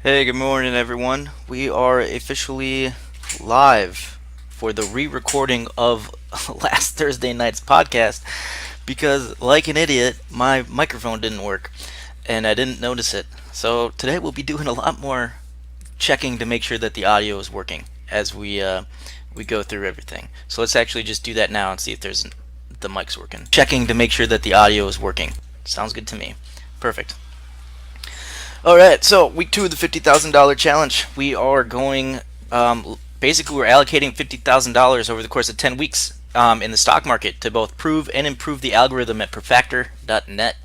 Hey, good morning, everyone. We are officially live for the re-recording of last Thursday night's podcast because, like an idiot, my microphone didn't work and I didn't notice it. So today we'll be doing a lot more checking to make sure that the audio is working as we go through everything. So let's actually just do that now and see if the mic's working. Checking to make sure that the audio is working. Sounds good to me. Perfect. All right, so week 2 of the $50,000 challenge. We are going, basically, we're allocating $50,000 over the course of 10 weeks in the stock market to both prove and improve the algorithm at perfactor.net.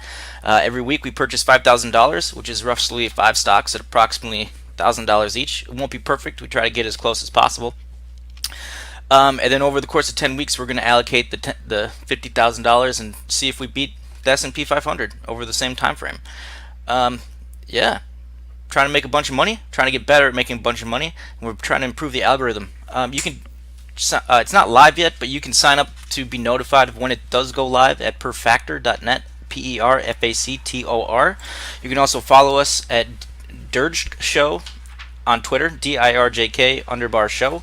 Every week we purchase $5,000, which is roughly 5 stocks at approximately $1,000 each. It won't be perfect. We try to get as close as possible. And then over the course of 10 weeks, we're going to allocate the $50,000 and see if we beat the S&P 500 over the same time frame. Yeah, trying to make a bunch of money, trying to get better at making a bunch of money, and we're trying to improve the algorithm. You can, it's not live yet, but you can sign up to be notified of when it does go live at perfactor.net, PERFACTOR. You can also follow us at Dirj Show on Twitter, DIRJK _show.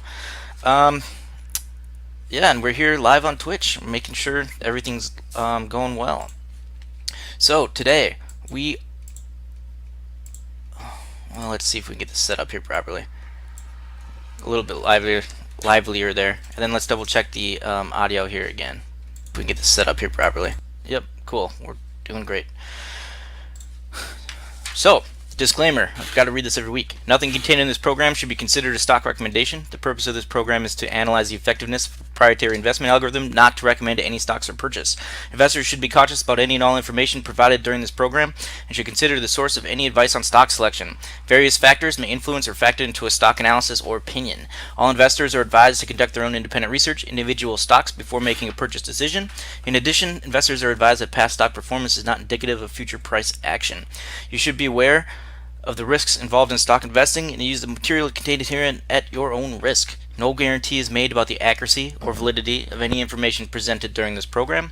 Yeah, and we're here live on Twitch, making sure everything's going well. So today well, let's see if we can get this set up here properly. A little bit livelier there. And then let's double check the audio here again. If we can get this set up here properly. Yep, cool. We're doing great. So, disclaimer, I've got to read this every week. Nothing contained in this program should be considered a stock recommendation. The purpose of this program is to analyze the effectiveness of a proprietary investment algorithm, not to recommend any stocks or purchase. Investors should be cautious about any and all information provided during this program and should consider the source of any advice on stock selection. Various factors may influence or factor into a stock analysis or opinion. All investors are advised to conduct their own independent research into individual stocks before making a purchase decision. In addition, investors are advised that past stock performance is not indicative of future price action. You should be aware of the risks involved in stock investing and use the material contained herein at your own risk. No guarantee is made about the accuracy or validity of any information presented during this program,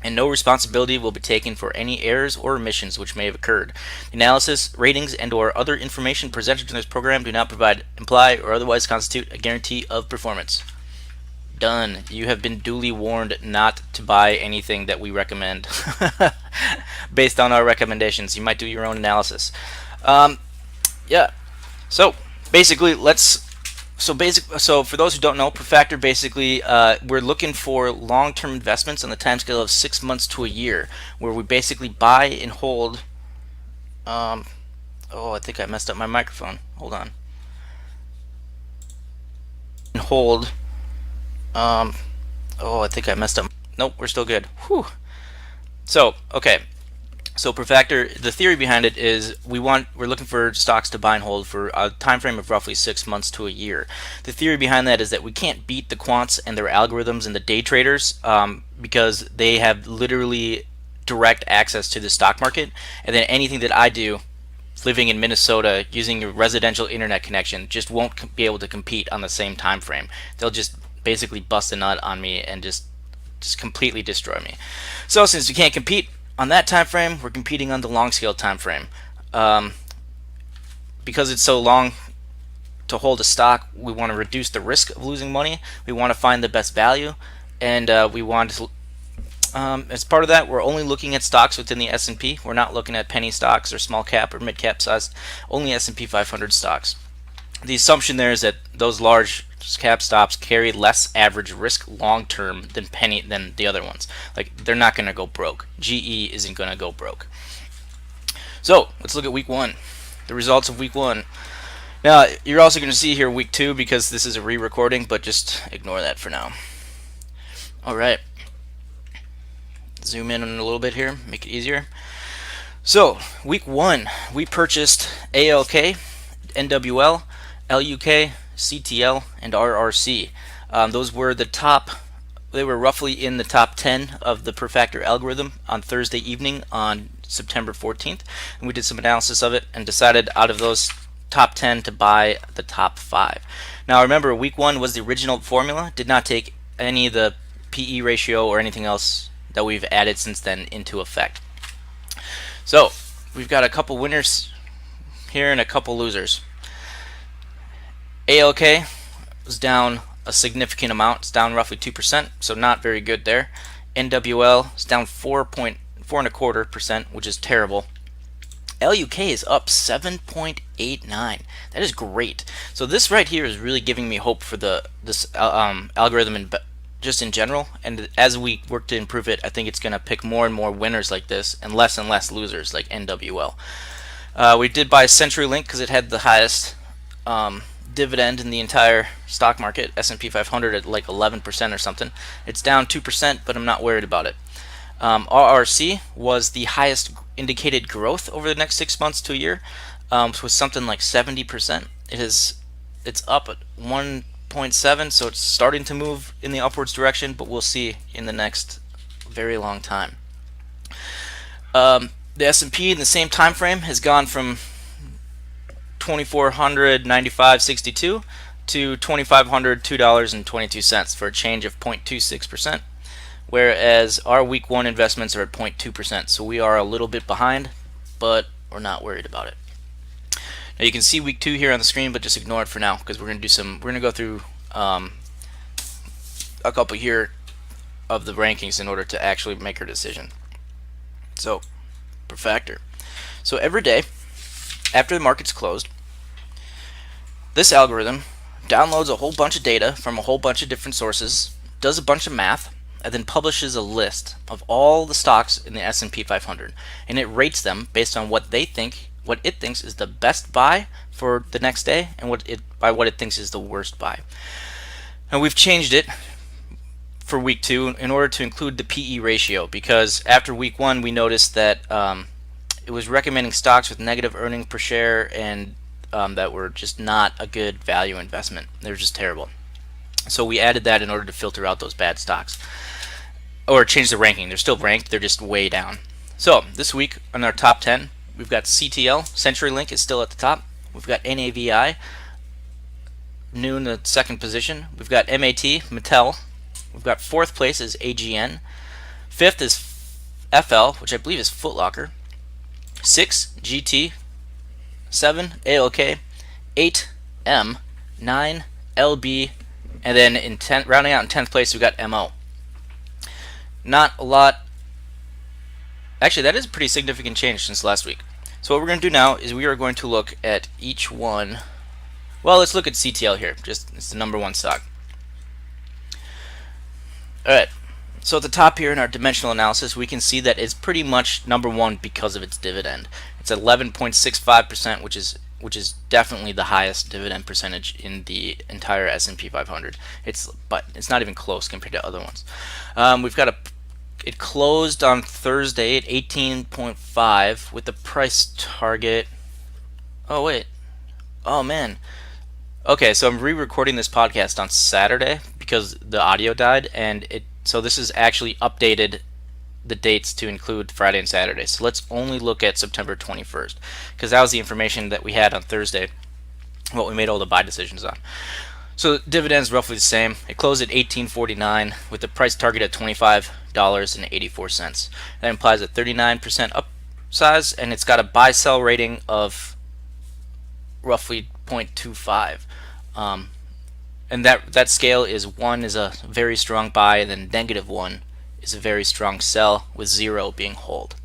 and no responsibility will be taken for any errors or omissions which may have occurred. The analysis, ratings, and/or other information presented in this program do not provide, imply, or otherwise constitute a guarantee of performance. Done. You have been duly warned not to buy anything that we recommend based on our recommendations. You might do your own analysis. Yeah. So basically, so for those who don't know, Perfactor basically we're looking for long-term investments on the timescale of 6 months to a year, where we basically buy and hold. Oh, I think I messed up my microphone. Hold on. And hold. Oh, I think I messed up. Nope, we're still good. Whew. So okay. So Perfactor, the theory behind it is we're looking for stocks to buy and hold for a time frame of roughly 6 months to a year. The theory behind that is that we can't beat the quants and their algorithms and the day traders because they have literally direct access to the stock market, and then anything that I do living in Minnesota using a residential internet connection just won't be able to compete on the same time frame. They'll just basically bust a nut on me and just completely destroy me. So since we can't compete on that time frame, we're competing on the long scale time frame. Because it's so long to hold a stock, we want to reduce the risk of losing money. We want to find the best value, and we want to, as part of that, we're only looking at stocks within the S&P. We're not looking at penny stocks or small cap or mid cap size, only S&P 500 stocks. The assumption there is that those large cap stocks carry less average risk long term than the other ones. Like, they're not going to go broke. GE isn't going to go broke. So let's look at week 1, the results of week 1. Now you're also going to see here week 2 because this is a re-recording, but just ignore that for now. All right, zoom in a little bit here, make it easier. So week 1, we purchased ALK, NWL, LUK, CTL, and RRC. Those were they were roughly in the top 10 of the Perfactor algorithm on Thursday evening on September 14th. And we did some analysis of it and decided out of those top 10 to buy the top 5. Now remember, week 1 was the original formula, did not take any of the PE ratio or anything else that we've added since then into effect. So we've got a couple winners here and a couple losers. ALK was down a significant amount. It's down roughly 2%, so not very good there. NWL is down 4.25%, which is terrible. LUK is up 7.89. That is great. So this right here is really giving me hope for this algorithm just in general. And as we work to improve it, I think it's going to pick more and more winners like this and less losers like NWL. We did buy CenturyLink because it had the highest dividend in the entire stock market, S&P 500 at like 11% or something. It's down 2%, but I'm not worried about it. RRC was the highest indicated growth over the next 6 months to a year, with something like 70%. It's up at 1.7, so it's starting to move in the upwards direction, but we'll see in the next very long time. The S&P in the same time frame has gone from 2,495.62 to 2,500 $2.22 for a change of 0.26%, whereas our week 1 investments are at 0.2%. So we are a little bit behind, but we're not worried about it. Now you can see week 2 here on the screen, but just ignore it for now because we're going to go through a couple here of the rankings in order to actually make our decision. So per factor. So every day after the market's closed, this algorithm downloads a whole bunch of data from a whole bunch of different sources, does a bunch of math, and then publishes a list of all the stocks in the S&P 500, and it rates them based on what it thinks is the best buy for the next day and what it thinks is the worst buy. And we've changed it for week 2 in order to include the PE ratio, because after week 1 we noticed that it was recommending stocks with negative earnings per share and that were just not a good value investment. They're just terrible. So we added that in order to filter out those bad stocks, or change the ranking. They're still ranked, they're just way down. So this week on our top 10, we've got CTL, CenturyLink is still at the top. We've got NAVI, new in the second position. We've got MAT, Mattel. We've got 4th place is AGN. 5th is FL, which I believe is Foot Locker. 6, GT. 7, ALK. 8, M. 9, LB. And then rounding out in 10th place, we've got MO. Not a lot. Actually, that is a pretty significant change since last week. So what we're going to do now is we are going to look at each one. Well, let's look at CTL here. It's the number 1 stock. Alright, so at the top here in our dimensional analysis, we can see that it's pretty much number 1 because of its dividend. It's 11.65%, which is definitely the highest dividend percentage in the entire S&P 500. But it's not even close compared to other ones. It closed on Thursday at 18.5 with the price target. Oh wait, oh man. Okay, so I'm re-recording this podcast on Saturday because the audio died, and so this is actually updated the dates to include Friday and Saturday. So let's only look at September 21st because that was the information that we had on Thursday, what we made all the buy decisions on. So dividends roughly the same. It closed at $18.49 with the price target at $25.84. That implies a 39% upsize, and it's got a buy-sell rating of roughly 0.25. And that scale is 1 is a very strong buy, and then -1 is a very strong sell, with 0 being hold.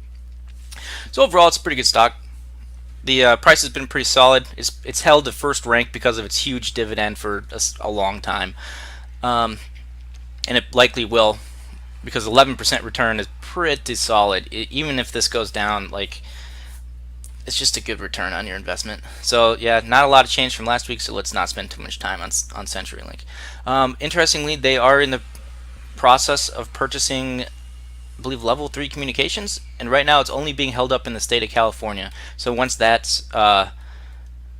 So overall, it's a pretty good stock. The price has been pretty solid. It's held the first rank because of its huge dividend for a long time, and it likely will, because 11% return is pretty solid. Even if this goes down, like, it's just a good return on your investment. So yeah, not a lot of change from last week, so let's not spend too much time on CenturyLink. Interestingly, they are in the process of purchasing, I believe, level 3 communications, and right now it's only being held up in the state of California. So once that's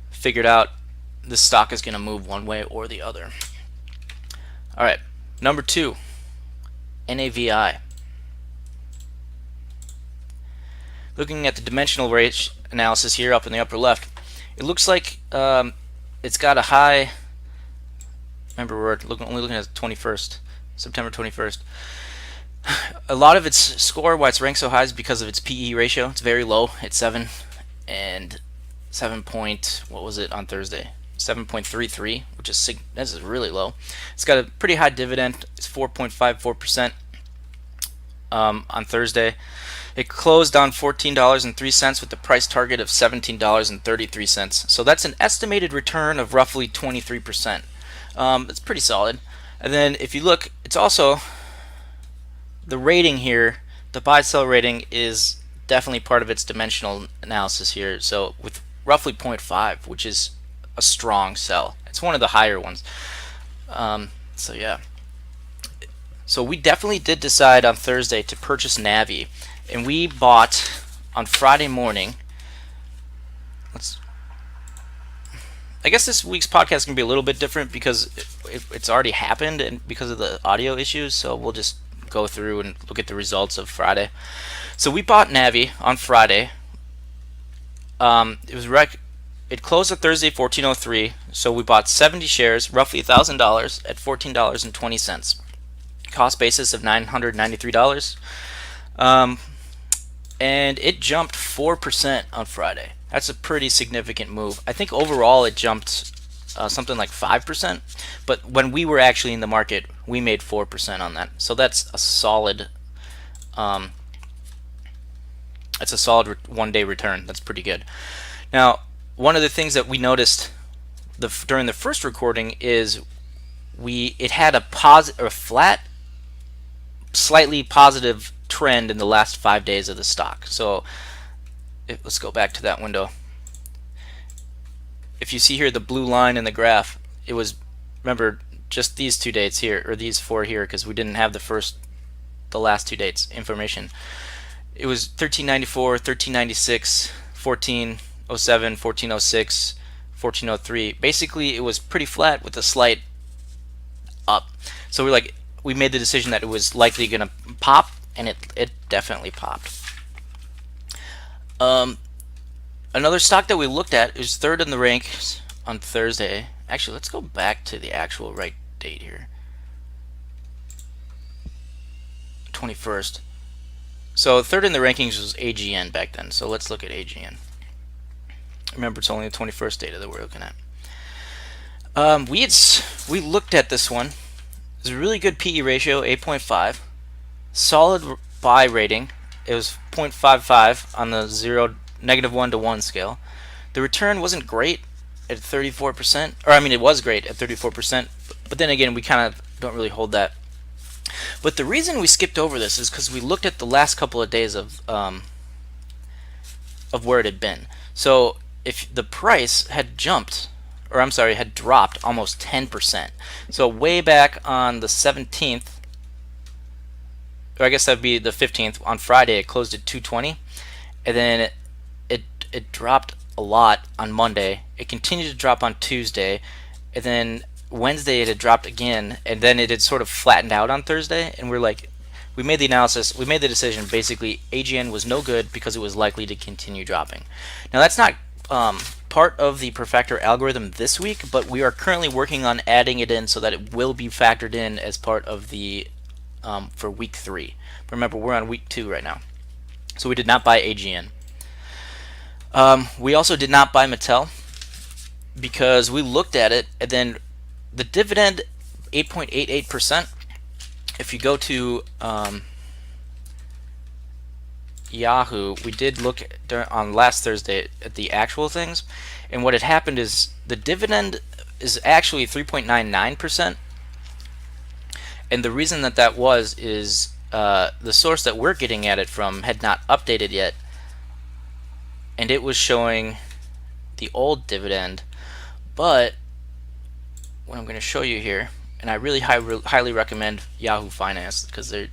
figured out, the stock is going to move one way or the other. Alright, number 2, NAVI. Looking at the dimensional rate analysis here up in the upper left, it looks like it's got a high. Remember, we're only looking at the 21st, September 21st. A lot of its score, why it's ranked so high, is because of its PE ratio. It's very low. It's 7, and what was it on Thursday? 7.33, which is this is really low. It's got a pretty high dividend. It's 4.54% on Thursday. It closed on $14.03 with the price target of $17.33. So that's an estimated return of roughly 23%. It's pretty solid. And then if you look, it's also the rating here. The buy-sell rating is definitely part of its dimensional analysis here. So with roughly 0.5, which is a strong sell. It's one of the higher ones. So yeah. So we definitely did decide on Thursday to purchase NAVI, and we bought on Friday morning. I guess this week's podcast is going to be a little bit different because it's already happened and because of the audio issues. So we'll just go through and look at the results of Friday. So we bought NAVI on Friday. It closed on Thursday 1403. So we bought 70 shares, roughly $1,000 at $14.20. Cost basis of $993. And it jumped 4% on Friday. That's a pretty significant move. I think overall it jumped something like 5%, but when we were actually in the market, we made 4% on that. So that's a solid. That's a solid one-day return. That's pretty good. Now, one of the things that we noticed during the first recording is it had a flat, slightly positive trend in the last 5 days of the stock. So let's go back to that window. If you see here the blue line in the graph, it was, remember, just these 2 dates here, or these 4 here, because we didn't have the last 2 dates information. It was 1394, 1396, 1407, 1406, 1403. Basically, it was pretty flat with a slight up. So we made the decision that it was likely going to pop, and it definitely popped. Another stock that we looked at is third in the ranks on Thursday. Actually, let's go back to the actual right date here. 21st. So third in the rankings was AGN back then. So let's look at AGN. Remember, it's only the 21st data that we're looking at. We looked at this one. It's a really good PE ratio, 8.5. Solid buy rating. It was 0.55 on the -1 to 1 scale. The return wasn't great at 34%, or I mean, it was great at 34%, but then again, we kind of don't really hold that. But the reason we skipped over this is because we looked at the last couple of days of where it had been. So if the price had jumped, or I'm sorry, had dropped almost 10%. So way back on the 17th, or I guess that'd be the 15th, on Friday it closed at 220, and then it dropped a lot on Monday. It continued to drop on Tuesday, and then Wednesday it had dropped again, and then it had sort of flattened out on Thursday, and we made the analysis, we made the decision, basically AGN was no good because it was likely to continue dropping. Now that's not part of the Perfector algorithm this week, but we are currently working on adding it in so that it will be factored in as part of the for week 3. Remember, we're on week 2 right now, so we did not buy AGN. We also did not buy Mattel because we looked at it, and then the dividend 8.88%. If you go to Yahoo, we did look on last Thursday at the actual things, and what had happened is the dividend is actually 3.99%, and the reason that was is the source that we're getting at it from had not updated yet, and it was showing the old dividend. But what I'm going to show you here, and I really highly recommend Yahoo Finance because they've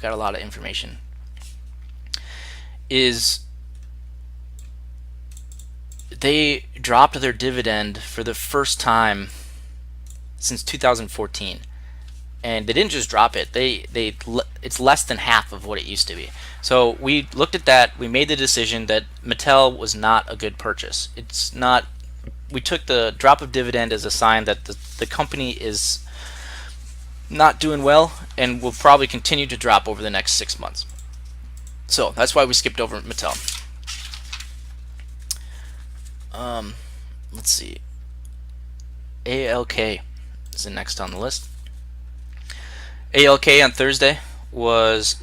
got a lot of information, is they dropped their dividend for the first time since 2014, and they didn't just drop it, it's less than half of what it used to be. So we looked at that, we made the decision that Mattel was not a good purchase. It's not. We took the drop of dividend as a sign that the company is not doing well and will probably continue to drop over the next 6 months. So that's why we skipped over Mattel. Let's see. ALK is the next on the list. ALK on Thursday was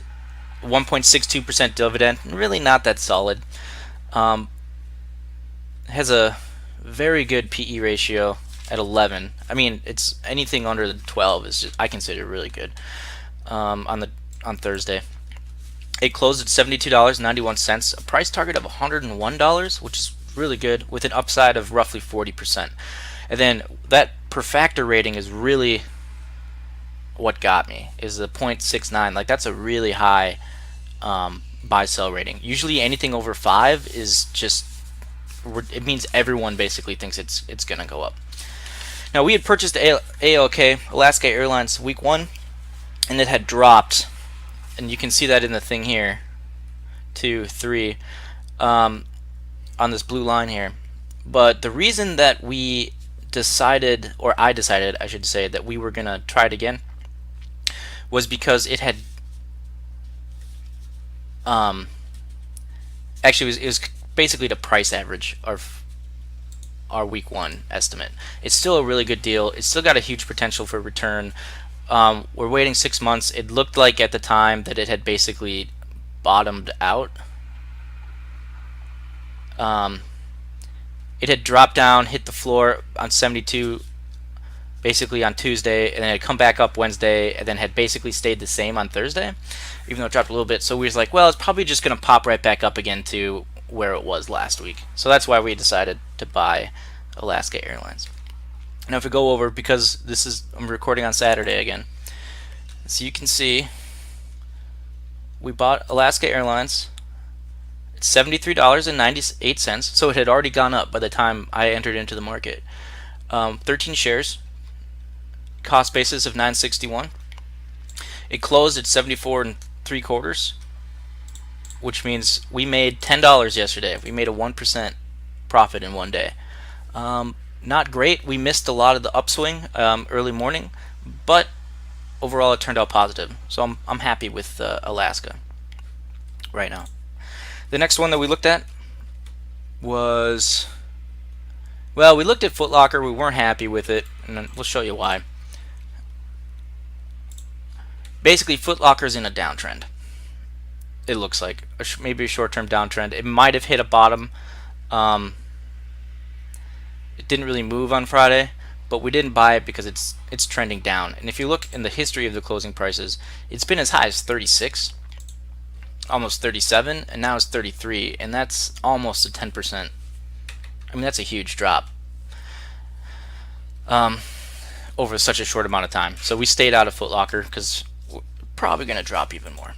1.62% dividend. Really not that solid. Has a very good PE ratio at 11. I mean, it's anything under the 12 is just, I consider really good. On Thursday, it closed at $72.91, a price target of $101, which is really good, with an upside of roughly 40%. And then that per factor rating is really what got me, is the 0.69. Like, that's a really high buy sell rating. Usually anything over 5 is just, it means everyone basically thinks it's gonna go up. Now, we had purchased ALK, Alaska Airlines, week 1, and it had dropped, and you can see that in the thing here, 2, 3, on this blue line here. But the reason that we decided, or I decided, I should say, that we were gonna try it again was because it had actually it was basically the price average of our week 1 estimate. It's still a really good deal. It's still got a huge potential for return. We're waiting 6 months. It looked like at the time that it had basically bottomed out. It had dropped down, hit the floor on 72 basically on Tuesday, and then it had come back up Wednesday, and then had basically stayed the same on Thursday, even though it dropped a little bit. So we was like, well, it's probably just going to pop right back up again to where it was last week. So that's why we decided to buy Alaska Airlines. Now if we go over, because I'm recording on Saturday again, so you can see we bought Alaska Airlines. It's $73.98, so it had already gone up by the time I entered into the market. 13 shares, cost basis of $9.61. It closed at 74 3/4, which means we made $10 yesterday. We made a 1% profit in one day. Not great. We missed a lot of the upswing early morning, but overall it turned out positive. So I'm happy with Alaska right now. The next one that we looked at was, well, we looked at Foot Locker. We weren't happy with it, and we'll show you why. Basically, Foot Locker's in a downtrend. It looks like maybe a short-term downtrend. It might have hit a bottom. It didn't really move on Friday, but we didn't buy it because it's trending down. And if you look in the history of the closing prices, it's been as high as 36, almost 37, and now it's 33, and that's almost a 10%. I mean, that's a huge drop over such a short amount of time. So we stayed out of Foot Locker because we're probably going to drop even more.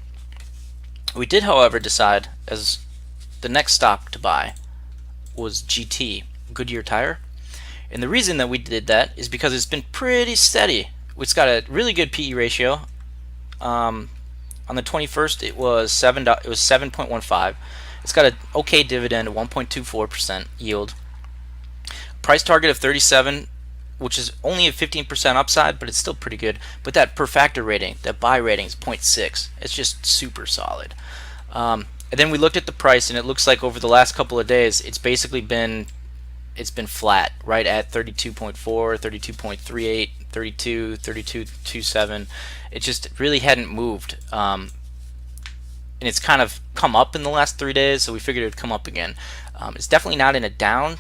We did, however, decide as the next stock to buy was GT, Goodyear Tire. And the reason that we did that is because it's been pretty steady. It's got a really good PE ratio. On the 21st, it was 7.15. It's got an okay dividend of 1.24% yield. Price target of 37, which is only a 15% upside, but it's still pretty good. But that per factor rating, that buy rating is 0.6. It's just super solid. And then we looked at the price, and it looks like over the last couple of days, it's basically been flat, right at 32.4, 32.38, 32, 32.27. It just really hadn't moved. And it's kind of come up in the last 3 days, so we figured it would come up again. It's definitely not in a down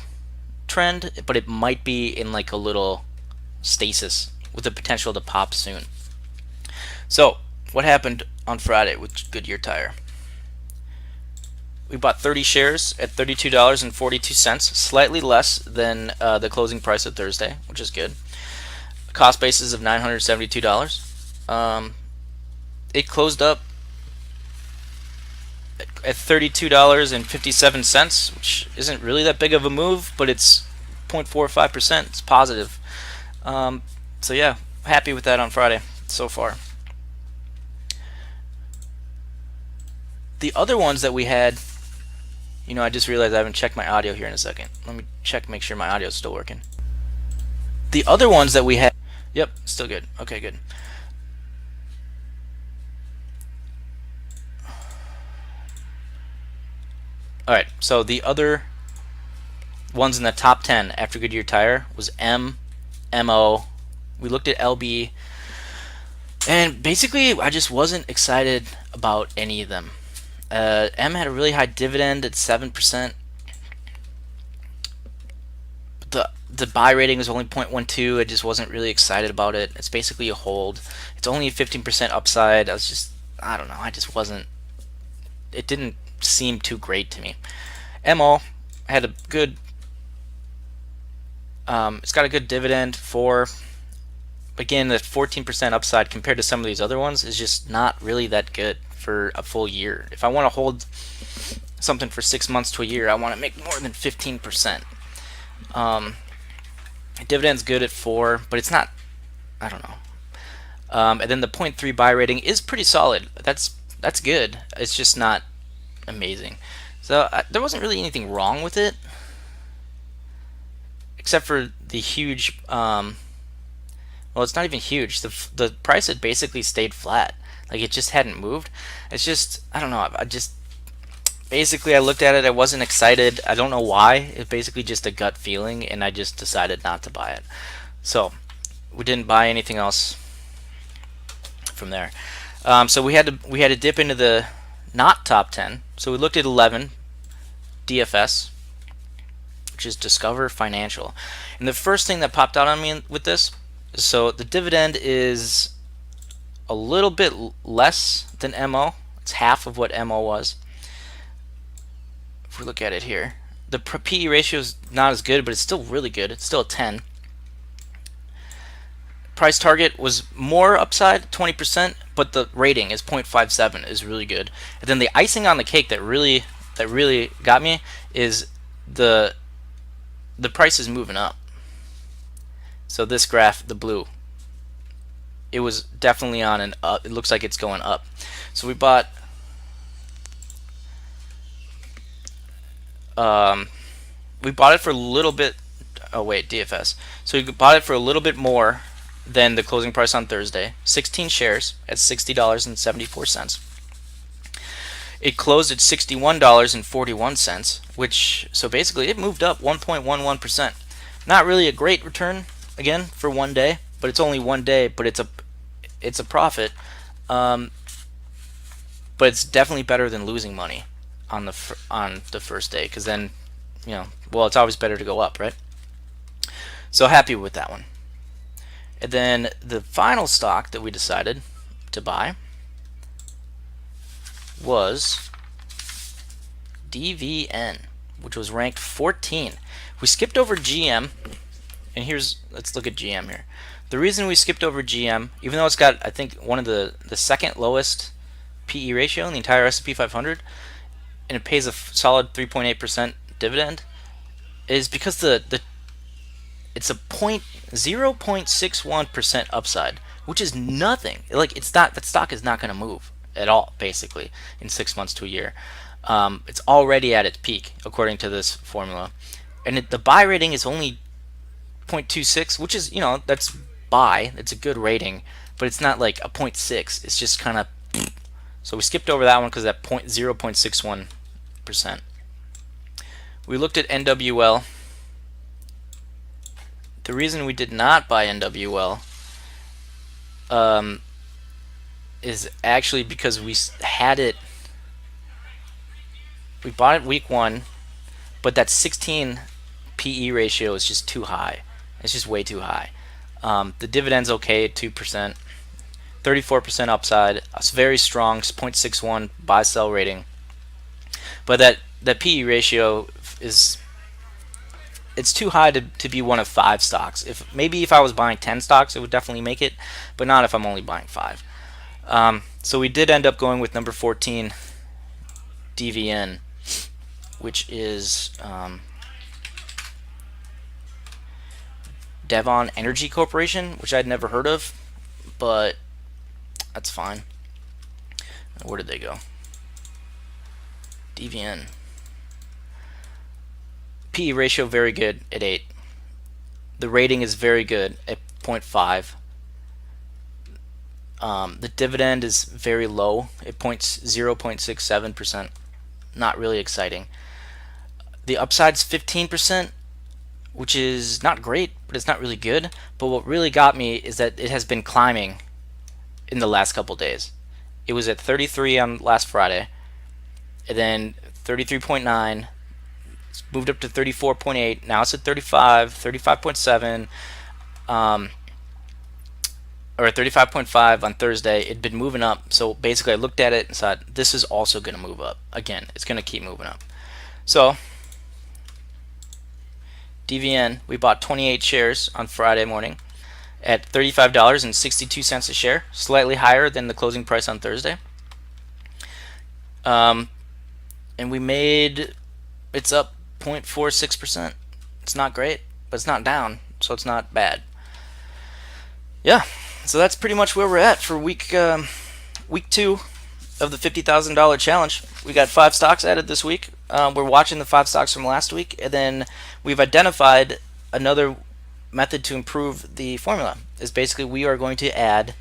trend, but it might be in like a little stasis with the potential to pop soon. So what happened on Friday with Goodyear Tire? We bought 30 shares at $32.42, slightly less than the closing price of Thursday, which is good. Cost basis of $972. It closed up at $32.57, which isn't really that big of a move, but it's 0.45%. It's positive. So yeah, happy with that on Friday so far. The other ones that we had, I just realized I haven't checked my audio here in a second. Let me check, make sure my audio is still working. The other ones that we had, yep, still good. Okay, good. All right, so the other ones in the top 10 after Goodyear Tire was M, MO. We looked at LB, and basically I just wasn't excited about any of them. M had a really high dividend at 7%. The buy rating was only 0.12. I just wasn't really excited about it. It's basically a hold. It's only a 15% upside. I don't know. I just wasn't. It didn't seem too great to me. MO had a good. It's got a good dividend for. Again, the 14% upside compared to some of these other ones is just not really that good for a full year. If I want to hold something for 6 months to a year, I want to make more than 15%. Dividend's good at 4, but it's not. I don't know. And then the 0.3 buy rating is pretty solid. That's good. It's just not amazing. So there wasn't really anything wrong with it, except for the huge. Well, it's not even huge. The price had basically stayed flat. Like it just hadn't moved. It's just I don't know. I just basically I looked at it. I wasn't excited. I don't know why. It's basically just a gut feeling, and I just decided not to buy it. So we didn't buy anything else from there. So we had to dip into the not top 10. So we looked at 11 DFS, which is Discover Financial, and the first thing that popped out on me with this, so the dividend is a little bit less than MO. It's half of what MO was. If we look at it here, the PE ratio is not as good, but it's still really good. It's still a 10. Price target was more upside, 20%, but the rating is 0.57, is really good. And then the icing on the cake that really got me is the price is moving up. So this graph, the blue, it was definitely on an up. It looks like it's going up. So we bought it for a little bit. Oh wait, DFS. So we bought it for a little bit more than the closing price on Thursday. 16 shares at $60.74. It closed at $61.41, which so basically it moved up 1.11%. Not really a great return again for one day, but it's only one day. But it's a profit. But it's definitely better than losing money on the first day, because then well, it's always better to go up, right? So happy with that one. And then the final stock that we decided to buy was DVN, which was ranked 14. We skipped over GM, and let's look at GM here. The reason we skipped over GM, even though it's got, I think, one of the second lowest PE ratio in the entire S&P 500, and it pays a solid 3.8% dividend, is because it's a 0.61% upside, which is nothing. Like that stock is not going to move at all, basically, in 6 months to a year. It's already at its peak according to this formula, and the buy rating is only 0.26, which is that's buy. It's a good rating, but it's not like a 0.6. It's just kind of. So we skipped over that one because that 0.61%. We looked at NWL. The reason we did not buy NWL is actually because we bought it week 1, but that 16 PE ratio is just too high. It's just way too high. The dividend's okay at 2%, 34% upside, a very strong 0.61 buy sell rating, but that PE ratio it's too high to be one of 5 stocks. If I was buying 10 stocks, it would definitely make it, but not if I'm only buying 5. So we did end up going with number 14, DVN, which is Devon Energy Corporation, which I'd never heard of, but that's fine. Where did they go? DVN. PE ratio very good at 8. The rating is very good at 0.5. The dividend is very low at 0.67%. Not really exciting. The upside's 15%, which is not great, but it's not really good. But what really got me is that it has been climbing in the last couple days. It was at 33 on last Friday, and then 33.9. It's moved up to 34.8. Now it's at 35, 35.7, or 35.5 on Thursday. It'd been moving up, so basically I looked at it and thought, this is also going to move up. Again, it's going to keep moving up. So DVN, we bought 28 shares on Friday morning at $35.62 a share, slightly higher than the closing price on Thursday. And we made, it's up 0.46%. It's not great, but it's not down, so it's not bad. Yeah, so that's pretty much where we're at for week 2 of the $50,000 challenge. We got 5 stocks added this week. We're watching the 5 stocks from last week, and then we've identified another method to improve the formula. Is basically we are going to add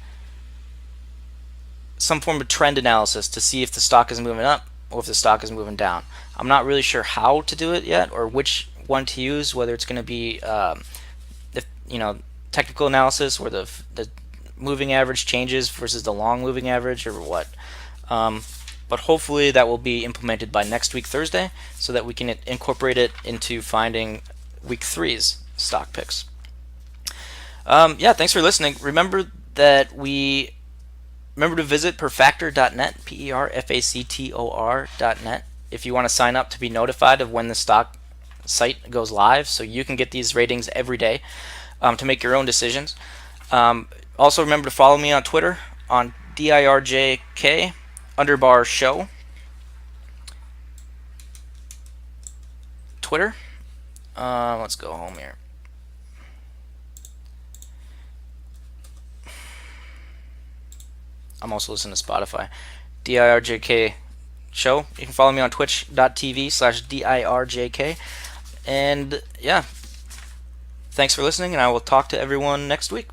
some form of trend analysis to see if the stock is moving up or if the stock is moving down. I'm not really sure how to do it yet, or which one to use, whether it's going to be technical analysis where the moving average changes versus the long moving average, or what. But hopefully that will be implemented by next week Thursday, so that we can incorporate it into finding week 3's stock picks. Yeah, thanks for listening. Remember to visit perfactor.net, perfactor.net, if you want to sign up to be notified of when the stock site goes live, so you can get these ratings every day to make your own decisions. Also remember to follow me on Twitter on DIRJK _ show. Twitter. Let's go home here. I'm also listening to Spotify. DIRJK show. You can follow me on twitch.tv/DIRJK. And yeah, thanks for listening, and I will talk to everyone next week.